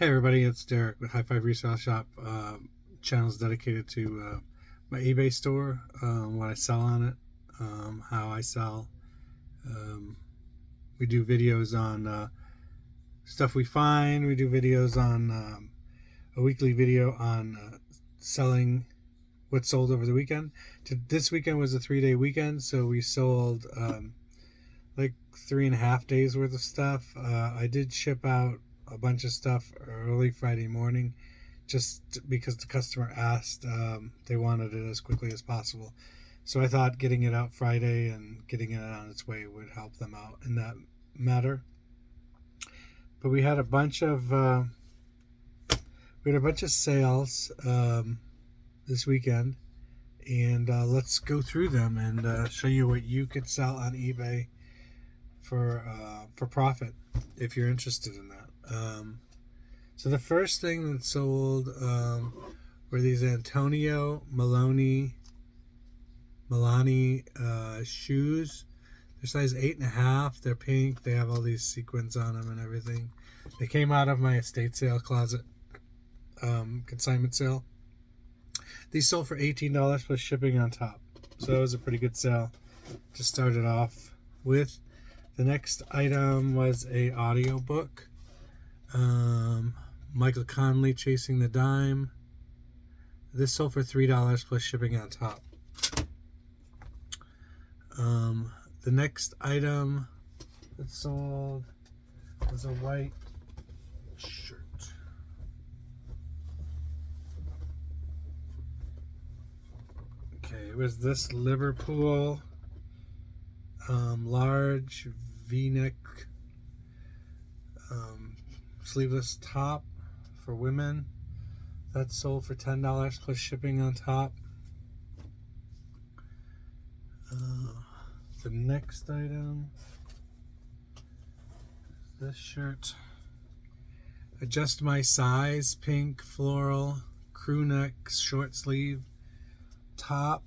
Hey everybody, it's Derek with High Five Resale Shop. Channel's dedicated to my eBay store, what I sell on it, how I sell. We do videos on stuff we find. We do videos on a weekly video on selling what sold over the weekend. This weekend was a 3-day weekend, so we sold like 3.5 days worth of stuff. I did ship out a bunch of stuff early Friday morning just because the customer asked. They wanted it as quickly as possible, so I thought getting it out Friday and getting it on its way would help them out in that matter. But we had a bunch of sales this weekend, and let's go through them and show you what you could sell on eBay for profit if you're interested in that. So the first thing that sold were these Antonio Milani shoes. They're size 8.5. They're pink. They have all these sequins on them and everything. They came out of my estate sale closet, consignment sale. These sold for $18 plus shipping on top. So that was a pretty good sale to start it off with. The next item was a audio book. Michael Conley, Chasing the Dime. This sold for $3 plus shipping on top. The next item that sold was a white shirt. Okay, it was this Liverpool large V-neck sleeveless top for women. That sold for $10 plus shipping on top. The next item is this shirt. Adjust My Size, pink floral crew neck short sleeve top,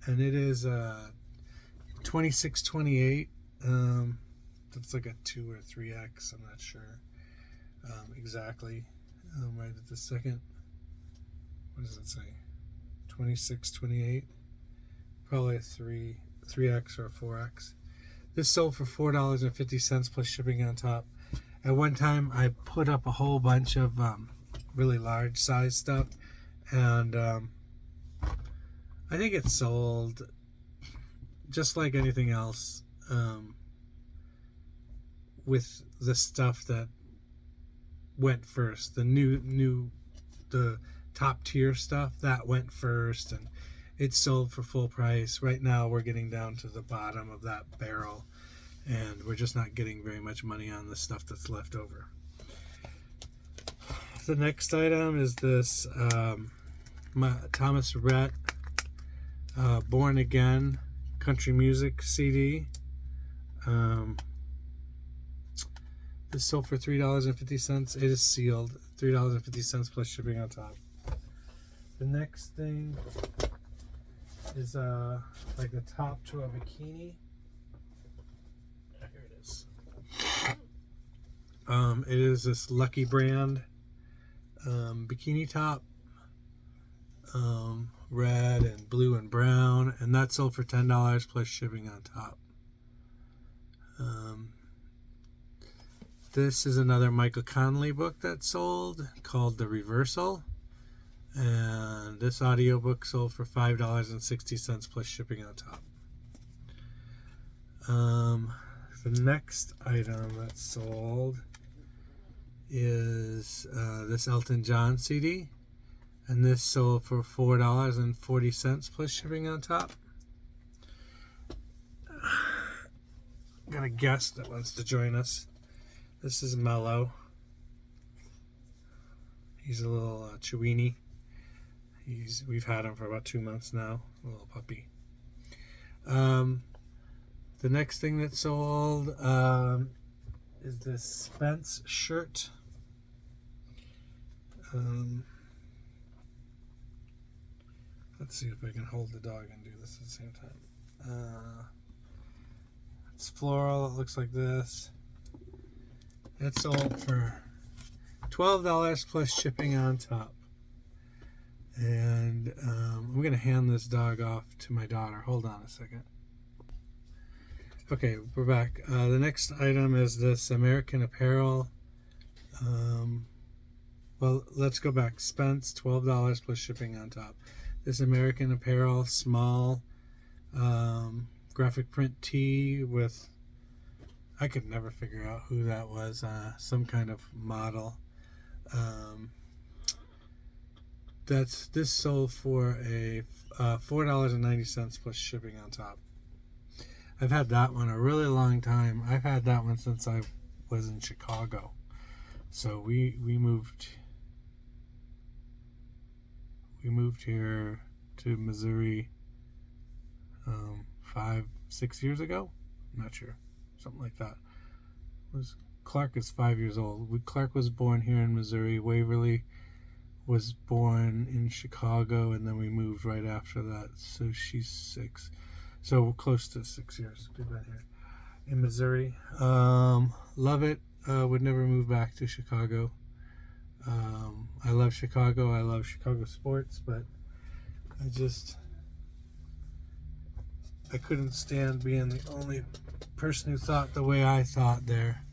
and it is a 26-28. That's like a 2 or 3X. I'm not sure exactly right at this second. What does it say? 26-28. Probably a 3X or a 4X. This sold for $4.50 plus shipping on top. At one time, I put up a whole bunch of really large size stuff, and I think it sold just like anything else. With the stuff that went first, the top tier stuff that went first, and it sold for full price. Right now we're getting down to the bottom of that barrel, and we're just not getting very much money on the stuff that's left over. The next item is this Thomas Rhett Born Again country music CD. This sold for $3.50. It is sealed. $3.50 plus shipping on top. The next thing is like the top to a bikini. Here it is. It is this Lucky Brand bikini top, red and blue and brown, and that sold for $10 plus shipping on top. This is another Michael Conley book that sold called The Reversal, and this audiobook sold for $5.60 plus shipping on top. The next item that sold is this Elton John CD, and this sold for $4.40 plus shipping on top. Got a guest that wants to join us. This is Mello. He's a little Chiweenie. We've had him for about 2 months now. A little puppy. The next thing that sold is this Spence shirt. Let's see if I can hold the dog and do this at the same time. It's floral. It looks like this. It sold for $12 plus shipping on top. And I'm going to hand this dog off to my daughter. Hold on a second. Okay, we're back. The next item is this American Apparel. Well, let's go back. Spence, $12 plus shipping on top. This American Apparel small graphic print tee with, I could never figure out who that was, some kind of model. This sold for a $4.90 plus shipping on top. I've had that one a really long time. I've had that one since I was in Chicago. So we moved here to Missouri 5-6 years ago. I'm not sure, something like that. Clark is 5 years old. Clark was born here in Missouri. Waverly was born in Chicago, and then we moved right after that. So she's 6. So we're close to 6 years we've been here in Missouri. Love it. Would never move back to Chicago. I love Chicago. I love Chicago sports, but I couldn't stand being the only person who thought the way I thought there.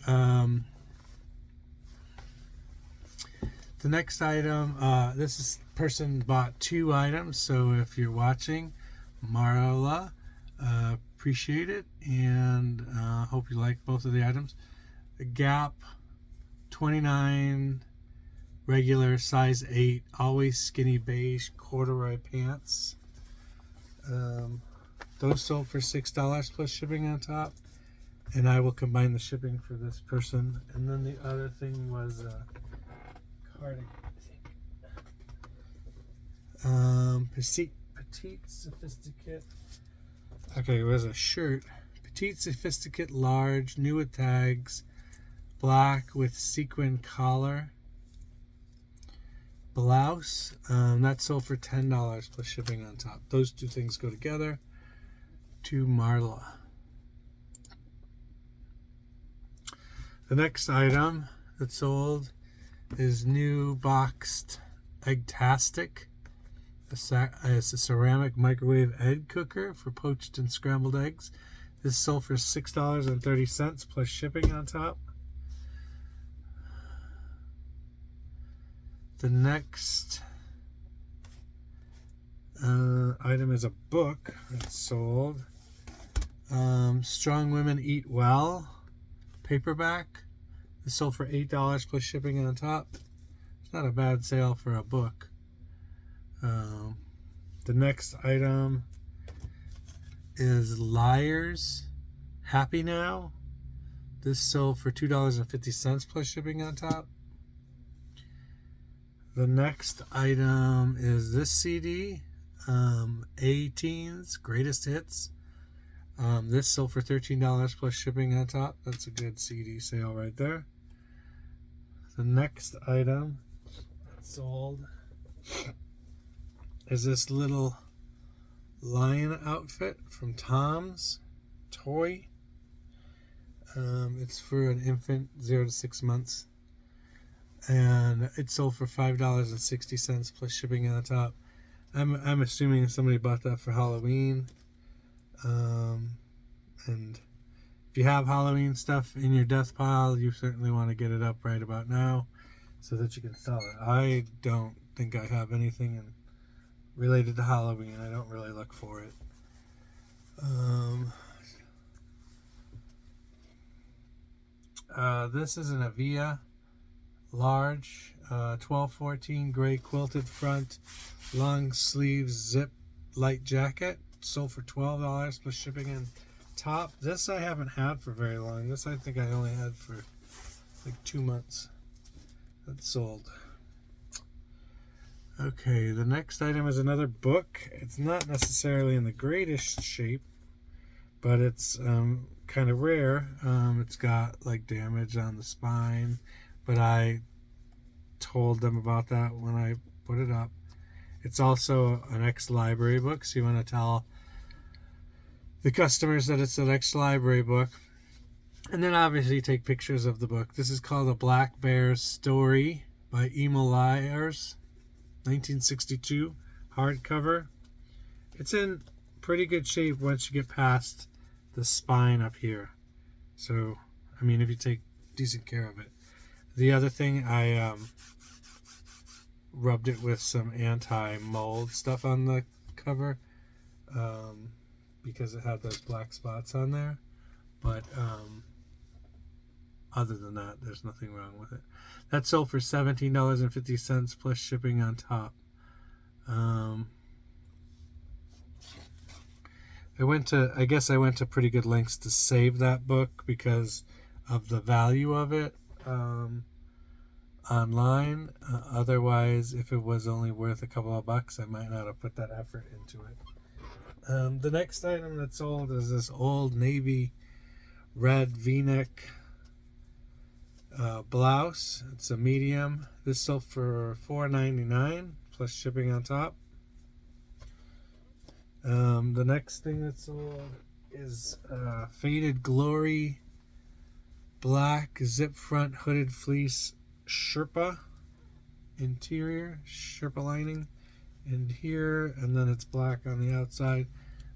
The next item, this person bought 2 items, so if you're watching, Marla, appreciate it, and hope you like both of the items. The Gap 29 regular size 8, always skinny beige corduroy pants. Those sold for $6 plus shipping on top, and I will combine the shipping for this person. And then the other thing was cardigan, I think. Petite Sophisticate. Okay, it was a shirt. Petite Sophisticate large, new with tags, black with sequin collar. Blouse, that sold for $10 plus shipping on top. Those 2 things go together. To Marla. The next item that sold is new boxed Eggtastic. It's a ceramic microwave egg cooker for poached and scrambled eggs. This sold for $6.30 plus shipping on top. The next item is a book that's sold. Strong Women Eat Well paperback. This sold for $8 plus shipping on top. It's not a bad sale for a book. The next item is Liars Happy Now. This sold for $2.50 plus shipping on top. The next item is this CD, A-Teens Greatest Hits. This sold for $13 plus shipping on top. That's a good CD sale right there. The next item sold is this little lion outfit from Tom's Toy. It's for an infant 0 to 6 months, and it sold for $5.60 plus shipping on top. I'm assuming somebody bought that for Halloween. And if you have Halloween stuff in your death pile, you certainly want to get it up right about now so that you can sell it. I don't think I have anything related to Halloween. I don't really look for it. This is an Avia large 12-14 gray quilted front long sleeve zip light jacket. Sold for $12 plus shipping and top. This I haven't had for very long. This I think I only had for like 2 months. That's sold. Okay, the next item is another book. It's not necessarily in the greatest shape, but it's kind of rare. It's got like damage on the spine, but I told them about that when I put it up. It's also an ex-library book, so you want to tell the customers that it's an ex-library book. And then obviously take pictures of the book. This is called A Black Bear's Story by Emil Lyers, 1962, hardcover. It's in pretty good shape once you get past the spine up here. So, I mean, if you take decent care of it. The other thing, I rubbed it with some anti-mold stuff on the cover because it had those black spots on there. But other than that, there's nothing wrong with it. That sold for $17.50 plus shipping on top. I guess I went to pretty good lengths to save that book because of the value of it online. Otherwise, if it was only worth a couple of bucks, I might not have put that effort into it. The next item that's sold is this Old Navy red V-neck blouse. It's a medium. This sold for $4.99 plus shipping on top. The next thing that's sold is Faded Glory black zip front hooded fleece Sherpa interior, Sherpa lining in here, and then it's black on the outside.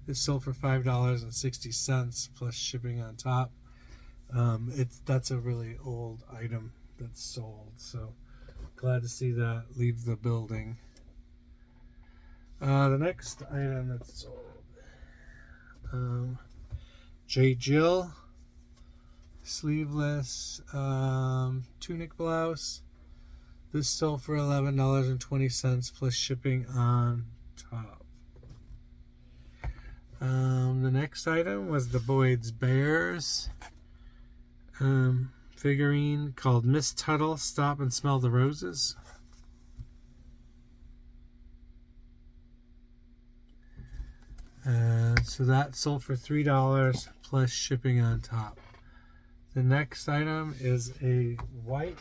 This sold for $5.60 plus shipping on top. That's a really old item that's sold, so glad to see that leave the building. The next item that's sold, J. Jill sleeveless tunic blouse. This sold for $11.20 plus shipping on top. The next item was the Boyd's Bears figurine called Miss Tuttle Stop and Smell the Roses. So that sold for $3 plus shipping on top. The next item is a white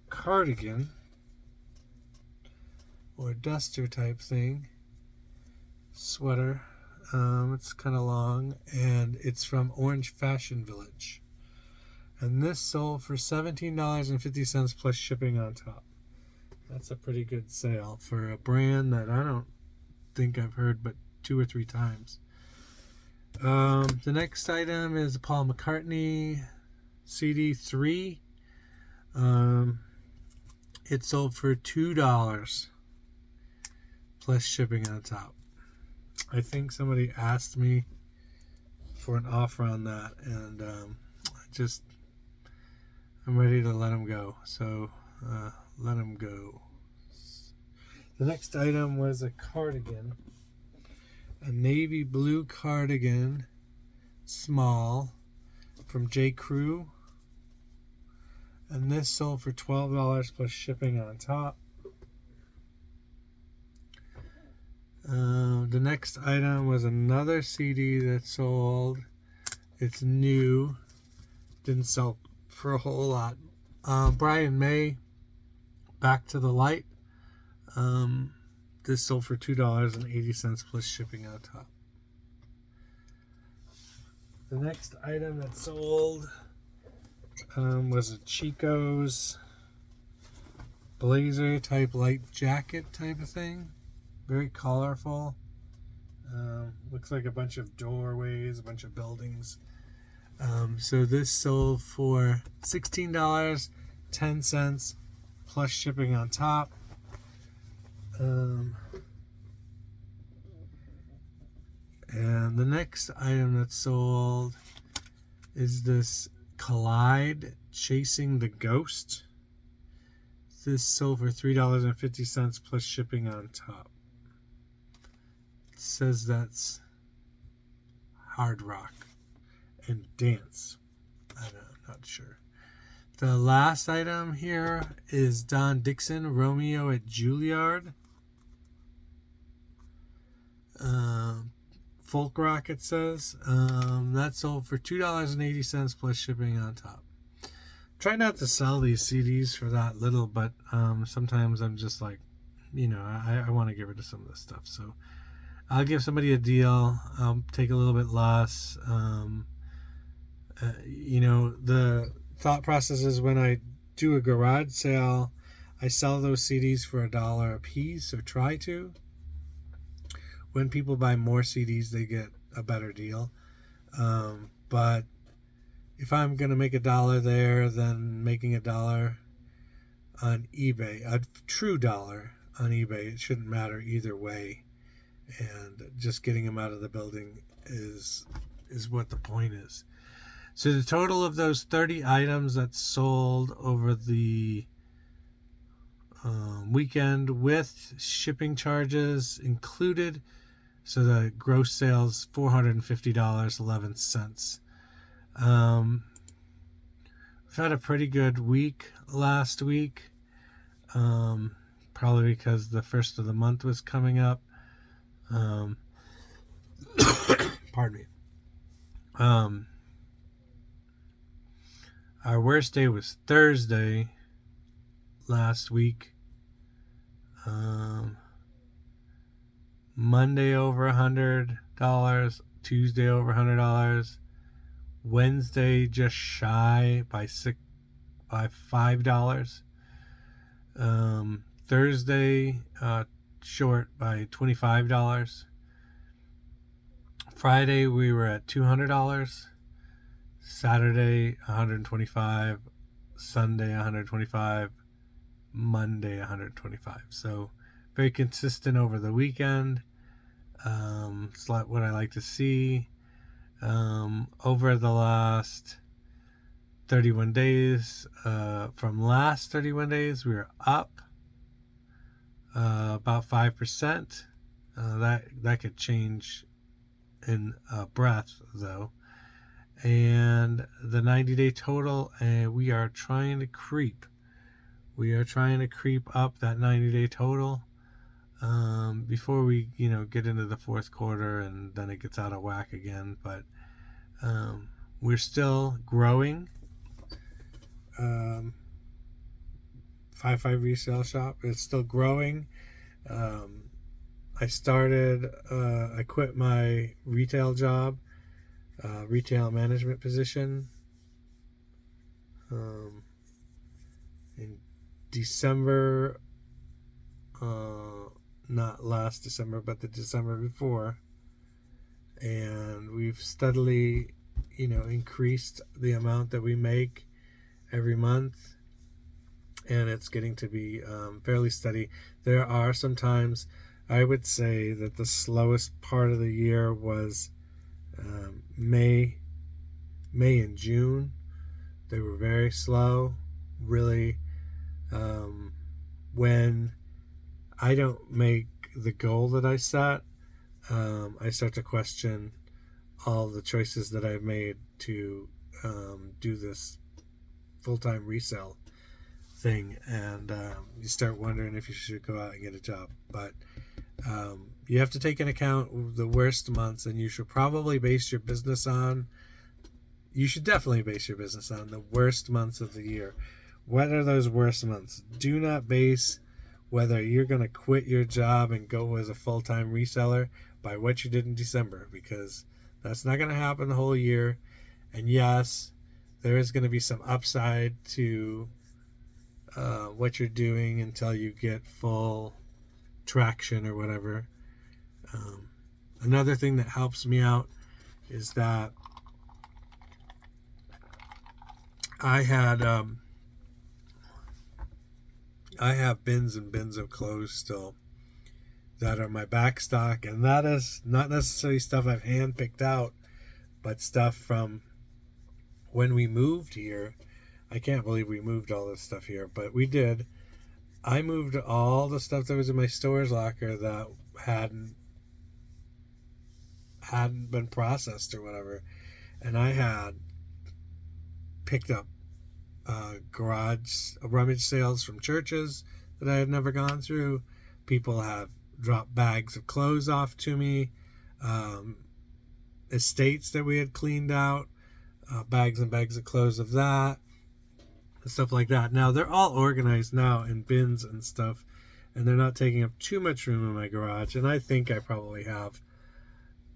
cardigan or duster type thing, sweater. It's kind of long, and it's from Orange Fashion Village. And this sold for $17.50 plus shipping on top. That's a pretty good sale for a brand that I don't think I've heard but 2 or 3 times. The next item is a Paul McCartney CD3. It sold for $2 plus shipping on top. I think somebody asked me for an offer on that, and I'm ready to let him go. So let him go. The next item was a cardigan, a navy blue cardigan, small, from J. Crew, and this sold for $12 plus shipping on top. The next item was another CD that sold. It's new, didn't sell for a whole lot. Brian May, Back to the Light. This sold for $2.80 plus shipping on top. The next item that sold was a Chico's blazer type light jacket type of thing. Very colorful. Looks like a bunch of doorways, a bunch of buildings. So this sold for $16.10 plus shipping on top. And the next item that's sold is this Collide Chasing the Ghost. This sold for $3.50 plus shipping on top. It says that's hard rock and dance. I'm not sure. The last item here is Don Dixon, Romeo at Juilliard. Folk rock, it says. That sold for $2.80 plus shipping on top. Try not to sell these CDs for that little, but sometimes I'm just like, I want to get rid of some of this stuff. So I'll give somebody a deal. I'll take a little bit less. The thought process is when I do a garage sale, I sell those CDs for $1 a piece, or try to. When people buy more CDs, they get a better deal. But if I'm going to make $1 there, then making $1 on eBay, a true dollar on eBay, it shouldn't matter either way. And just getting them out of the building is what the point is. So the total of those 30 items that sold over the weekend with shipping charges included, so the gross sales $450.11. We've had a pretty good week last week, probably because the first of the month was coming up. Pardon me. Our worst day was Thursday last week. Monday over $100, Tuesday over $100, Wednesday just shy by $5, Thursday short by $25, Friday we were at $200, Saturday $125, Sunday $125, Monday $125. So very consistent over the weekend. It's what I like to see. Over the last 31 days, from last 31 days, we were up about 5%. That could change in a breath, though. And the 90-day total, we are trying to creep. We are trying to creep up that 90-day total before we, get into the fourth quarter, and then it gets out of whack again. But we're still growing. 5.5 Resale Shop is still growing. I quit my retail job, retail management position, in December, not last December, but the December before. And we've steadily, increased the amount that we make every month. And it's getting to be fairly steady. There are some times, I would say that the slowest part of the year was May and June. They were very slow, really. When I don't make the goal that I set, I start to question all the choices that I've made to do this full-time resale thing, and you start wondering if you should go out and get a job. But you have to take into account the worst months, and you should definitely base your business on the worst months of the year. What are those worst months? Do not base whether you're going to quit your job and go as a full-time reseller by what you did in December, because that's not going to happen the whole year. And yes, there is going to be some upside to what you're doing until you get full traction or whatever. Another thing that helps me out is that I have bins and bins of clothes still that are my back stock, and that is not necessarily stuff I've hand-picked out, but stuff from when we moved here. I can't believe we moved all this stuff here, but we did. I moved all the stuff that was in my storage locker that hadn't been processed or whatever, and I had picked up garage rummage sales from churches that I had never gone through. People have dropped bags of clothes off to me, estates that we had cleaned out, bags and bags of clothes of that, and stuff like that. Now they're all organized now in bins and stuff, and they're not taking up too much room in my garage, and I think I probably have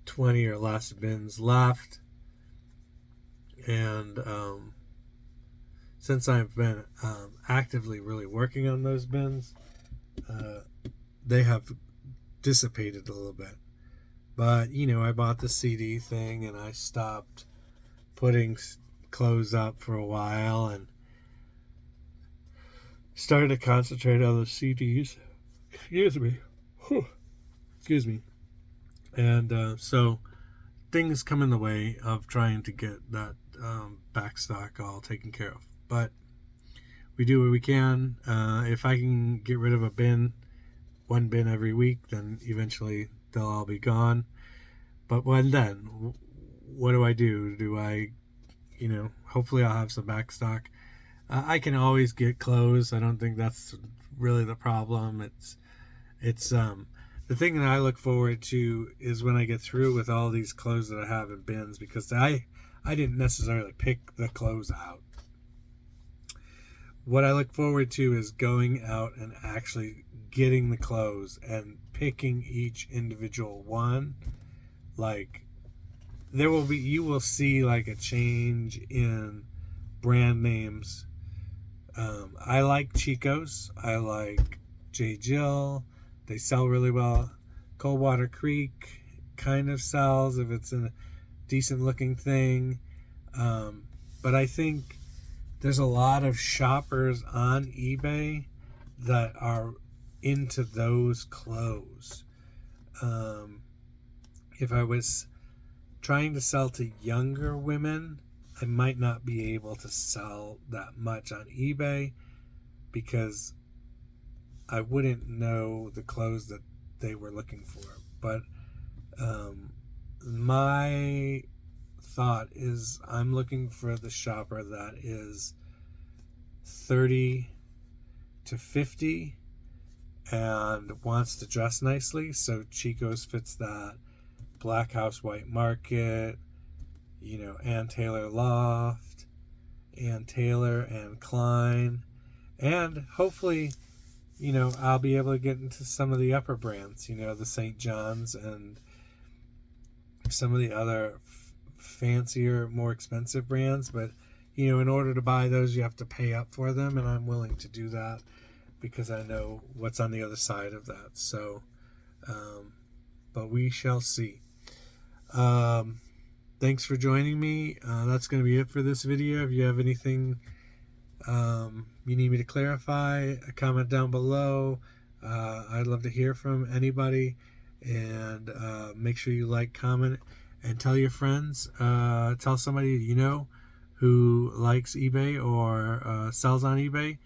20 or less bins left. And since I've been actively really working on those bins, they have dissipated a little bit. But, you know, I bought the CD thing and I stopped putting clothes up for a while and started to concentrate on the CDs. Excuse me. Whew. Excuse me. And so things come in the way of trying to get that back stock all taken care of. But we do what we can. If I can get rid of one bin every week, then eventually they'll all be gone. But when then, what do? Do I, you know, hopefully I'll have some back stock. I can always get clothes. I don't think that's really the problem. It's the thing that I look forward to is when I get through with all these clothes that I have in bins, because I didn't necessarily pick the clothes out. What I look forward to is going out and actually getting the clothes and picking each individual one. Like, you will see like a change in brand names. I like Chico's. I like J. Jill. They sell really well. Coldwater Creek kind of sells if it's a decent looking thing. But I think there's a lot of shoppers on eBay that are into those clothes. If I was trying to sell to younger women, I might not be able to sell that much on eBay because I wouldn't know the clothes that they were looking for. But my thought is I'm looking for the shopper that is 30 to 50 and wants to dress nicely. So Chico's fits that. Black House White Market, you know, Ann Taylor Loft, Ann Taylor, Ann Klein, and hopefully, you know, I'll be able to get into some of the upper brands, you know, the St. John's and some of the other fancier, more expensive brands. But, you know, in order to buy those, you have to pay up for them, and I'm willing to do that because I know what's on the other side of that. So, but we shall see. Thanks for joining me. That's going to be it for this video. If you have anything you need me to clarify, a comment down below. I'd love to hear from anybody. And make sure you like, comment, and tell your friends. Tell somebody you know who likes eBay or sells on eBay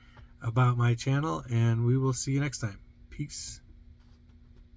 about my channel. And we will see you next time. Peace.